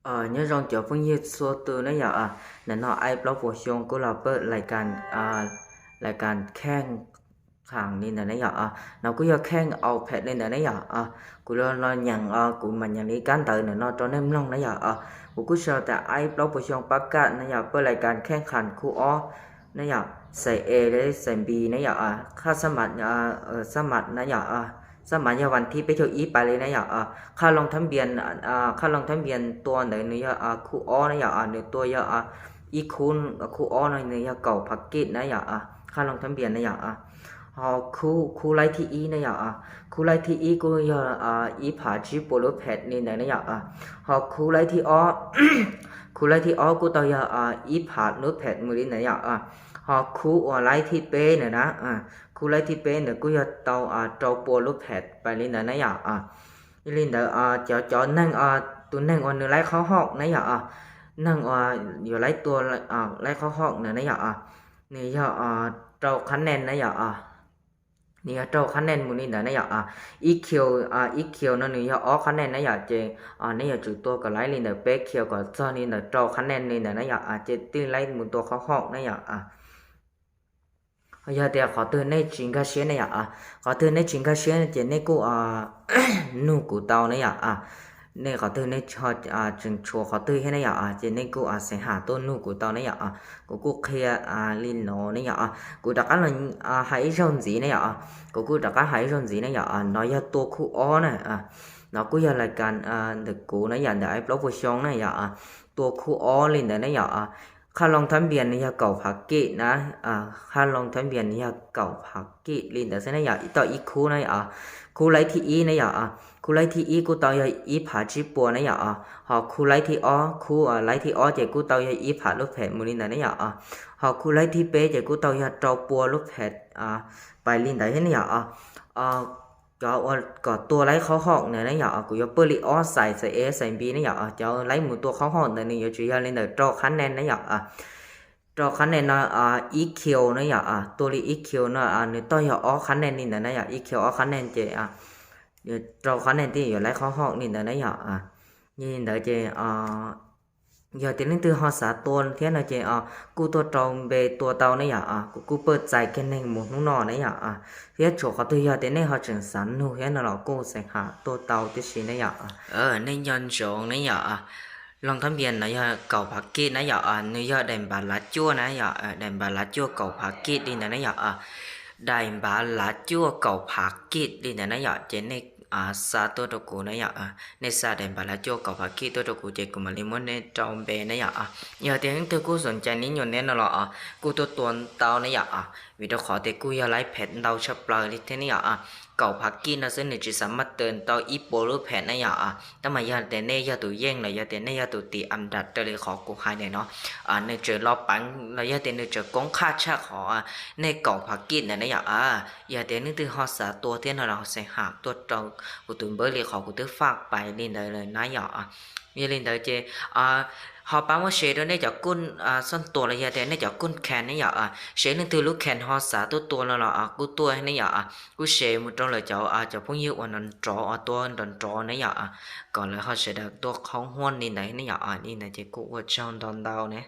nhớ rằng chỗ phương nhiệt số từ nó giờ nên nó ai blog của xong cũng là bớt lại càng khen hàng nên là nó giờ nó cứ giờ khen ao pet nên là nó giờ cũng nó nhận cũng mà nhận đi cán tự nên nó cho nên long nó giờ cũng cứ sợ tại ai blog của xong bác cả nó giờ bớt lại càng khen khăn khu nó giờใส่ A และใส่ B นะอย่าค่าสมัครสมัครนะอย่าสมัครวันที่ไปเที่ยวอีไปเลยนะอย่าค่าลงทะเบียนค่าลงทะเบียนตัวไหนเนี่ยคู่อ้อนะอย่าหนึ่งตัวอย่าอีคุณคู่อ้อนะเนี่ยเก่าแพ็กเกจนะอย่าค่าลงทะเบียนนะอย่าคู่ไลท์ที่อีนะอย่าคู่ไลท์ที่อีก็อย่าอีผาจีโปโลแพดนี่นะอย่าคู่ไลท์ที่อ้อคู่ไลท์ที่อ้อก็ตัวอย่าอีผาโน้ตแพดมือนี่นะอย่าคู่ไลท์ที่เป้เนี่ยนะคู่ไลท์ที่เป้เนี่ยก็จะตัวโปรลูกแพดไปเลยนะอย่านี่เลยเดี๋ยวจอนั่งตัวนั่งเนื้อไลท์เขาหอกนะอย่านั่งอยู่ไลท์ตัวไลท์เขาหอกเนี่ยนะอย่านี่อย่าตัวคะแนนนะอย่านี่ตัวคะแนนมูนี่นะอย่าEQ EQ นั่นนี่อย่าคะแนนนะอย่าเจนี่อย่าจุดตัวกับไลท์เลยเดี๋ยวเป๊กเขียวกับจอนี่เดี๋ยวตัวคะแนนนี่นะอย่าเจตีไลท์มูตัวเขาหอกนะอย่าgiờ thì họ từ nay chuyển cái xe này họ từ nay chuyển cái xe này chỉ nay cô nụ cụ tàu này này họ từ nay cho chừng chùa họ từ thế này chỉ nay cô sẽ hạ tôn nụ cụ tàu này cô kia linh nó này cô đặt cái là hãy rong gì này cô đặt cái hãy rong gì này nói ra tô khu ó này nó cũng giờ là cần được cụ này để ai blog vào này tô khu ó lên đấy nàyค่าลงทะเบียนเนี่ยเก่าพักกินะค่าลงทะเบียนเนี่ยเก่าพักกิลินแต่เส้นเนี่ยต่ออีกคู่นะคู่ไลท์ที่อีเนี่ยคู่ไลท์ที่อีกูต่อยอีผาจีปัวเนี่ยคู่ไลท์ที่อ้อคู่ไลท์ที่อ้อเจกูต่อยอีผาลูกแพดมูลินแต่เนี่ยคู่ไลท์ที่เป้เจกูต่อยเจ้าปัวลูกแพดไปลินแต่เส้นเนี่ยก็ตัวไล่เขาหอกเนี่ยนะอย่ากูจะเปิดลิออใส่ A ใส่ B นะอย่าจะไล่หมู่ตัวเขาหอกแต่นี่จะ要เล่นแต่จอคะแนนนะอย่าจอคะแนนนะEQ นะอย่าตัวลิ EQ นะเนี่ยตัวอย่าอ้อคะแนนนี่นะอย่า EQ อ้อคะแนนเจเดี๋ยวจอคะแนนที่อยู่ไล่เขาหอกนี่นะอย่านี่เดี๋ยวเจgiờ thì nên từ họ xã tuần thế là chị cô tôi trồng về tua tàu này cô bớt dài cái này một lúc nọ này thế chỗ họ tôi giờ thế này họ chuyển sản nu thế là cô sẽ hạ tua tàu tí xí này nên nhân chỗ này lòng thắm biển này cầu phá kít này nơi giờ đèn bà lá chua này đèn bà lá chua cầu phá kít đi này đèn bà lá chua cầu phá kít đi này trên này saตัวตะกูนะในซาเดนบาลาโจกับพักกี้ตัวตะกูเจกุมาลิมอนในจอมเบนะอย่าเตียงเธอกูสนใจนี้อยู่เนี่ยนะหรอกูตัวเตานะวิดีโอขอเตกูอย่าไล่แผ่นเตาชับปลาลิเทนี่เก่าพักกี้นะซึ่งในจิตสามารถเตือนเตาอีโปหรือแผ่นนะแต่มาอย่าแต่เนี่ยอย่าตัวแย่งเลยอย่าแต่เนี่ยอย่าตัวตีอันดับแต่เลยขอกูให้เนี่ยเนาะในเจอรอบปังเลยอย่าแต่ในเจอกงค่าชาขอในเก่าพักกี้นะอย่าแต่นี่คือฮอสาตัวเทียนเราใส่หาตัวเตากูตื่นเบอร์เลยขอกูตื่นฝากไปเล่นเลยนะมีเล่นได้เจhọ bảo mà sẽ đó này cho con son tua là giờ thế này cho con khen này sẽ nên từ lúc khen họ xả tua là cô tua này cô sẽ một trong là cho phong nhiêu anh đòn trò này còn là họ sẽ được tua không hoan nên này này này chỉ cô trong đòn đau này